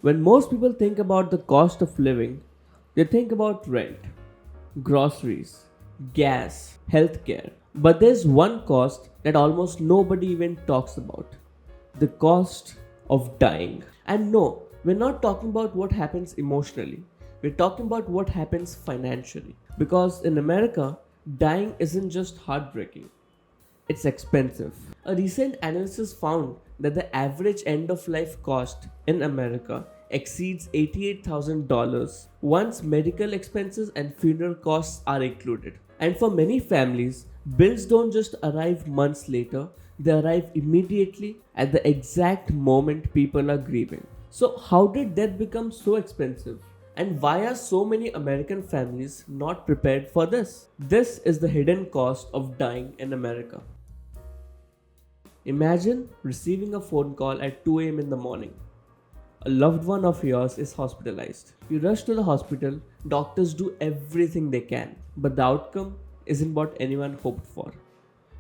When most people think about the cost of living, they think about rent, groceries, gas, healthcare. But there's one cost that almost nobody even talks about: the cost of dying. And no, we're not talking about what happens emotionally, we're talking about what happens financially. Because in America, dying isn't just heartbreaking, it's expensive. A recent analysis found that the average end of life cost in America exceeds $88,000 once medical expenses and funeral costs are included. And for many families, bills don't just arrive months later, they arrive immediately at the exact moment people are grieving. So, how did death become so expensive? And why are so many American families not prepared for this? This is the hidden cost of dying in America. Imagine receiving a phone call at 2 a.m. in the morning. A loved one of yours is hospitalized. You rush to the hospital, doctors do everything they can, but the outcome isn't what anyone hoped for.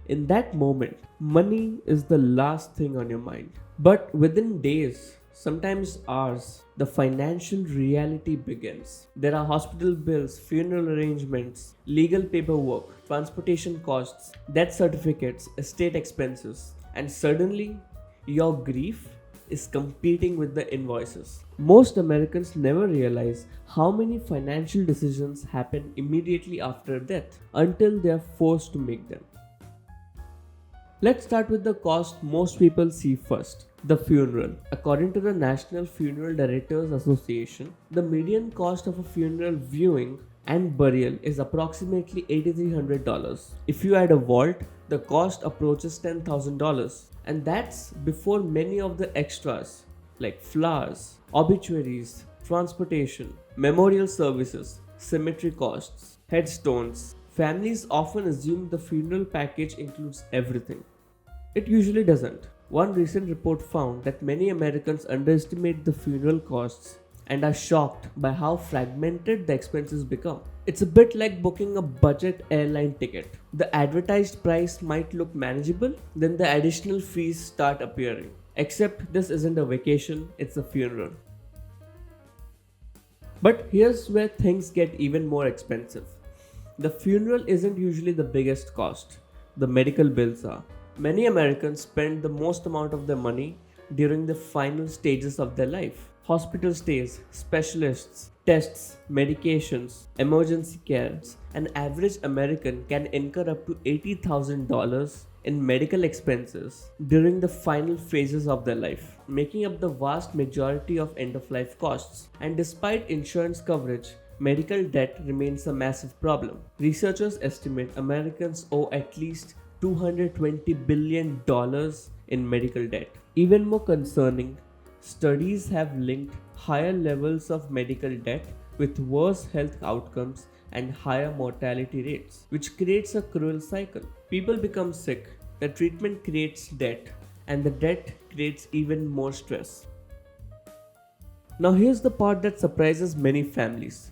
In that moment, money is the last thing on your mind. But within days, sometimes hours, the financial reality begins. There are hospital bills, funeral arrangements, legal paperwork, transportation costs, death certificates, estate expenses, and suddenly your grief is competing with the invoices. Most Americans never realize how many financial decisions happen immediately after death until they are forced to make them. Let's start with the cost most people see first: the funeral. According to the National Funeral Directors Association, the median cost of a funeral viewing and burial is approximately $8,300. If you add a vault, the cost approaches $10,000, and that's before many of the extras like flowers, obituaries, transportation, memorial services, cemetery costs, headstones. Families often assume the funeral package includes everything. It usually doesn't. One recent report found that many Americans underestimate the funeral costs and are shocked by how fragmented the expenses become. It's a bit like booking a budget airline ticket. The advertised price might look manageable, then the additional fees start appearing. Except this isn't a vacation, it's a funeral. But here's where things get even more expensive. The funeral isn't usually the biggest cost, the medical bills are. Many Americans spend the most amount of their money during the final stages of their life. Hospital stays, specialists, tests, medications, emergency care. An average American can incur up to $80,000 in medical expenses during the final phases of their life, making up the vast majority of end of life costs. And despite insurance coverage, medical debt remains a massive problem. Researchers estimate Americans owe at least $220 billion in medical debt. Even more concerning, studies have linked higher levels of medical debt with worse health outcomes and higher mortality rates, which creates a cruel cycle. People become sick, the treatment creates debt, and the debt creates even more stress. Now, here's the part that surprises many families: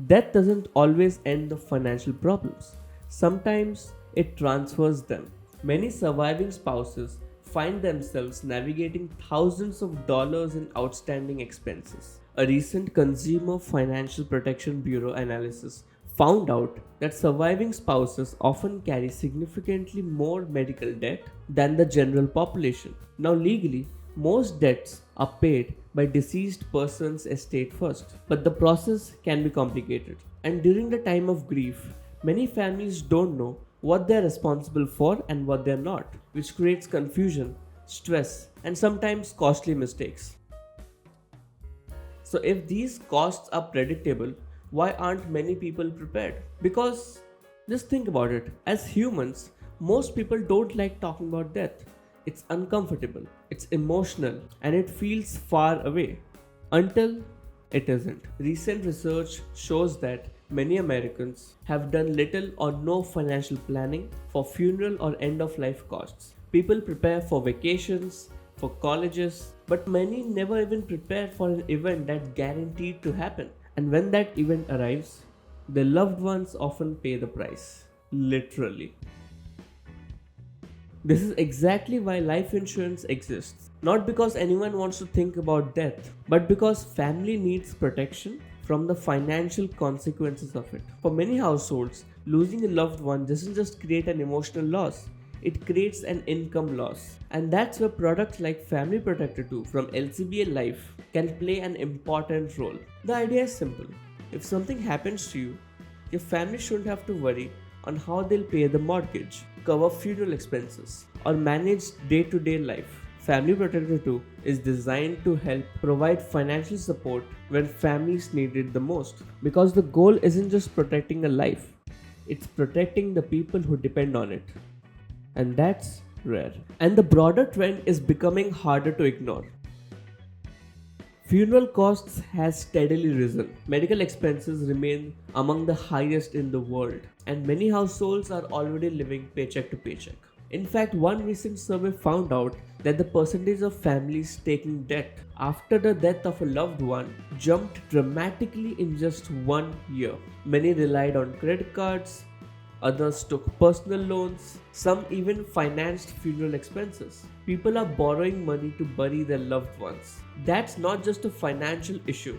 death doesn't always end the financial problems, sometimes it transfers them. Many surviving spouses find themselves navigating thousands of dollars in outstanding expenses. A recent Consumer Financial Protection Bureau analysis found out that surviving spouses often carry significantly more medical debt than the general population. Now, legally, most debts are paid by deceased person's estate first, but the process can be complicated. And during the time of grief, many families don't know what they're responsible for and what they're not, which creates confusion, stress, and sometimes costly mistakes. So, if these costs are predictable, why aren't many people prepared? Because just think about it, as humans, most people don't like talking about death. It's uncomfortable, it's emotional, and it feels far away until it isn't. Recent research shows that many Americans have done little or no financial planning for funeral or end of life costs. People prepare for vacations, for colleges, but many never even prepare for an event that's guaranteed to happen. And when that event arrives, their loved ones often pay the price. Literally. This is exactly why life insurance exists. Not because anyone wants to think about death, but because family needs protection from the financial consequences of it. For many households, losing a loved one doesn't just create an emotional loss, it creates an income loss. And that's where products like Family Protector 2 from LCBA Life can play an important role. The idea is simple. If something happens to you, your family shouldn't have to worry on how they'll pay the mortgage, cover funeral expenses, or manage day to day life. Family Protector 2 is designed to help provide financial support when families need it the most. Because the goal isn't just protecting a life, it's protecting the people who depend on it. And that's rare. And the broader trend is becoming harder to ignore. Funeral costs has steadily risen. Medical expenses remain among the highest in the world, and many households are already living paycheck to paycheck. In fact, one recent survey found out that the percentage of families taking debt after the death of a loved one jumped dramatically in just 1 year. Many relied on credit cards, others took personal loans, some even financed funeral expenses. People are borrowing money to bury their loved ones. That's not just a financial issue,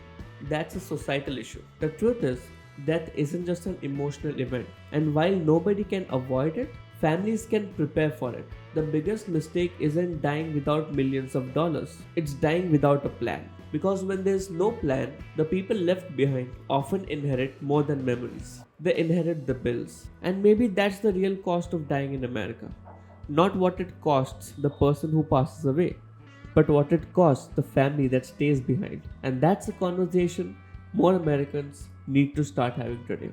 that's a societal issue. The truth is, death isn't just an emotional event, and while nobody can avoid it, families can prepare for it. The biggest mistake isn't dying without millions of dollars, it's dying without a plan. Because when there's no plan, the people left behind often inherit more than memories. They inherit the bills. And maybe that's the real cost of dying in America. Not what it costs the person who passes away, but what it costs the family that stays behind. And that's a conversation more Americans need to start having today.